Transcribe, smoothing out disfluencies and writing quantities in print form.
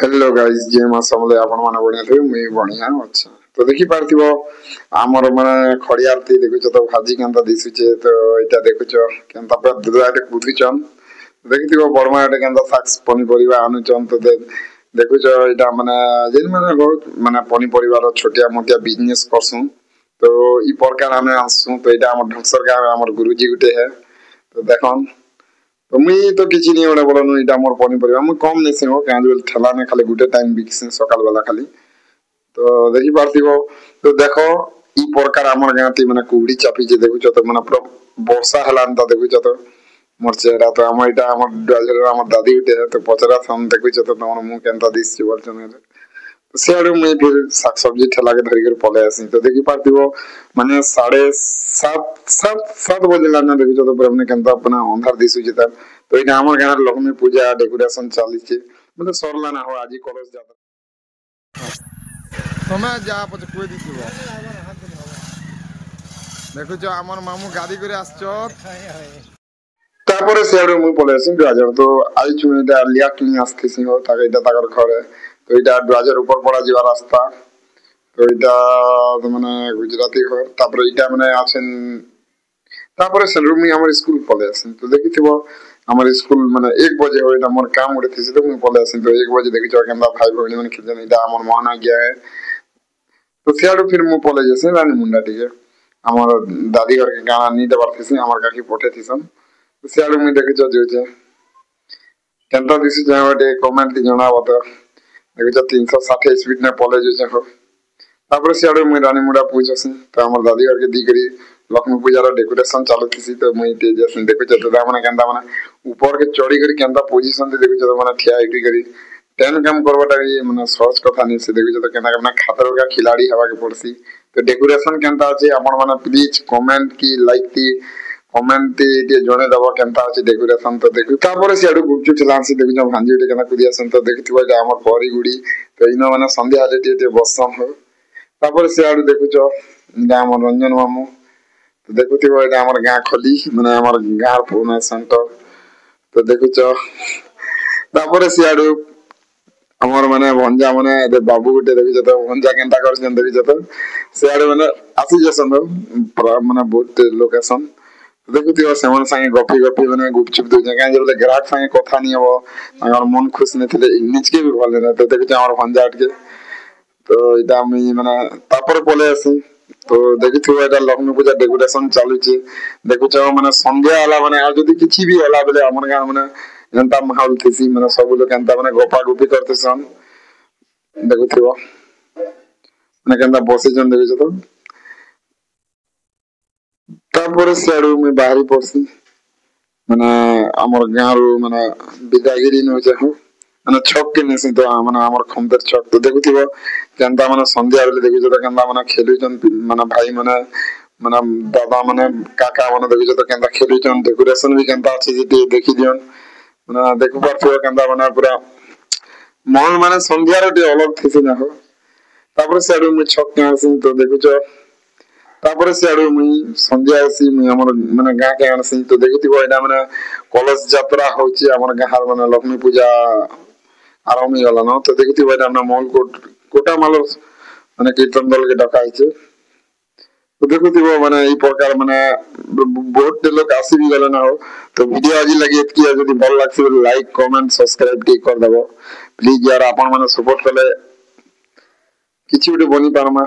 Hello guys जे मा समले आपण माने बढ़िया थे मुई बढ़िया अच्छा तो देखि पारथिबो हमर माने खड़ियारती देखुछ तो भाजी केनता दिसुचे तो एटा देखुछ केनता पर दुआटे कुथिचन देखिथिबो बर्मा एटा केनता साक्स पनी परिवा आनुचन तो देखुछ एटा माने जेन माने बहुत माने पनी परिवार छोटिया मोटिया बिजनेस करसु तो ई प्रकार हमें आसु तो एटा हमर ढक्सर गाँव हमर गुरुजी गुटे है तो देखन तो मुई तो किछि नहीं ओडा बोलनु इटा मोर पनी परिवा मु कम नेसे हो काज बेल ठेला ने खाली गुटे टाइम बिकसे सकाल वाला खाली तो देखि पारथिबो तो देखो ई प्रकार हमर गांती माने कुबड़ी चापी जे देखुछ तो माने पूरा वर्षा हलान त देखुछ तो मोर चेहरा तो हम इटा हमर डजर हमर दादी उठे है तो पचरा हम देखुछ तो हमर मुंह केनता दिस छी बोलछन तो सेडू मुई फिर साग सब्जी ठेला के धरि कर पले आसी तो देखि पारथिबो माने 7:30 बजे लाना देखुछ तो पूरा माने केनता अपना अंधार दिसु जेता तो इटा हमर गांर लक्ष्मी पूजा डेकोरेशन चाली छे मतलब सरला ना हो आजी कलश जाता समय जा पछ कोइ दिसिबो देखुछ हमर मामू गाड़ी करे आछो तापरे सेडू मुई पले आसी गाजर तो आई छु इटा लिया क्लिन आस्थिसि हो ताके इटा ताकर घरे तो इटा गाजर ऊपर पड़ा जीवा रास्ता तो इटा माने गुजराती घर तापरे इटा माने आछन तापरे सेडू मुई हमर स्कूल पले आसी तो देखिथिबो हमर स्कूल माने 1 बजे होय त हमर काम उठे थिसे तो मुई पले आसी तो 1 बजे देखि छ केनदा भाई बहिनी मन खिजन इटा हमर मोहना गया है तो सेडू फिर मु पले जसे रानी मुंडा टिके हमर दादी घर के गाना नी दबर थिसे हमर काकी पोटे थिसन तो सेडू मुई देखि छ जोजे केनता दिसि जावटे कमेंट ती जणाव त देखि छ 360 स्पीड ने पले जो हो तापर सेडू मुई रानी मुंडा पूछसी तो हमर दादी घर के दिकरी लक्ष्मी पूजा रो डेकोरेशन चालू थी तो मुई ते जसन देखो छ तो माने केनता माने ऊपर के चढ़ी करी केनता पोजीशन दे देखो छ माने ठिया इटी करी टेन काम करबाटा ये माने सहज कथा नहीं से देखो छ तो केनता केना खातर का खिलाड़ी हवा के पड़सी तो डेकोरेशन केनता अछि आपण माने प्लीज कमेंट की लाइक की कमेंट ती जणे दबो केनता अछि डेकोरेशन तो देखु तापर से आडू गुपचु चलांसी देखु छ भांजी उठे केना कुदियासन तो देखिथिबो जे हमर परी गुडी तो इनो माने संध्या आले ती बसम हो तापर से आडू देखु छ गाम रंजन मामू तो देखुथिबो एटा हमर गां खोली माने हमर गां पुना सेंटर तो देखुछ तापर सियाडू हमर माने भंजा माने ए बाबू गुटे देखुछ तो भंजा केनता करछन देखुछ तो सियाडू माने आसी जसन माने बहुत लोकेशन देखुथिबो सेवन संगे गपी गपी माने गुपचुप दो जगह जे बोले ग्राहक संगे कथा नहीं हो हमर मन खुश नहीं थिले निचके भी भले ना तो देखुछ हमर भंजा अटके तो इटा मी माने तापर बोले आसी तो देखिथिबो एटा लक्ष्मी पूजा डेकोरेशन चालू छे देखुछ माने संध्या वाला माने आ जदी किछि भी होला बेले हमर गां माने जनता माहौल थिसी माने सब लोग केनता माने गोपा गोपी करतेसन देखुथिबो माने केनता बसे जन देखुछ तो तापर सेडू में बाहरी पड़सी माने हमर गां रो माने विदागिरी न जाहो माने छक के नेसे तो माने हमर खमदर छक तो देखुथिबो केनता माने संध्या बेले देखुछ तो केनता माने खेलुचन माने भाई माने माने दादा माने काका माने देखुछ तो केनता खेलुचन डेकोरेशन भी केनता अछि जे देखि दियन माने देखु पाछो केनता माने पूरा मन माने संध्या रो अलग थिसे ना हो तापर सेडू में छक के आसी तो देखुछ तापर सेडू मुई संध्या आसी मुई हमर माने गां के आसी तो देखिथिबो एटा माने कलश यात्रा होची हमर गां माने लक्ष्मी पूजा आराम ही वाला ना तो देखिथिबो एटा ना मॉल कोटा माल माने कीर्तन दल के डका आइছে तो देखुथिबो माने ई प्रकार माने बहुत लोग आसी भी गले ना हो तो वीडियो आजी लगी एतकी यदि भल लागसी तो लाइक कमेंट सब्सक्राइब टी कर देबो प्लीज यार आपण माने सपोर्ट करले किछि बनी पारमा।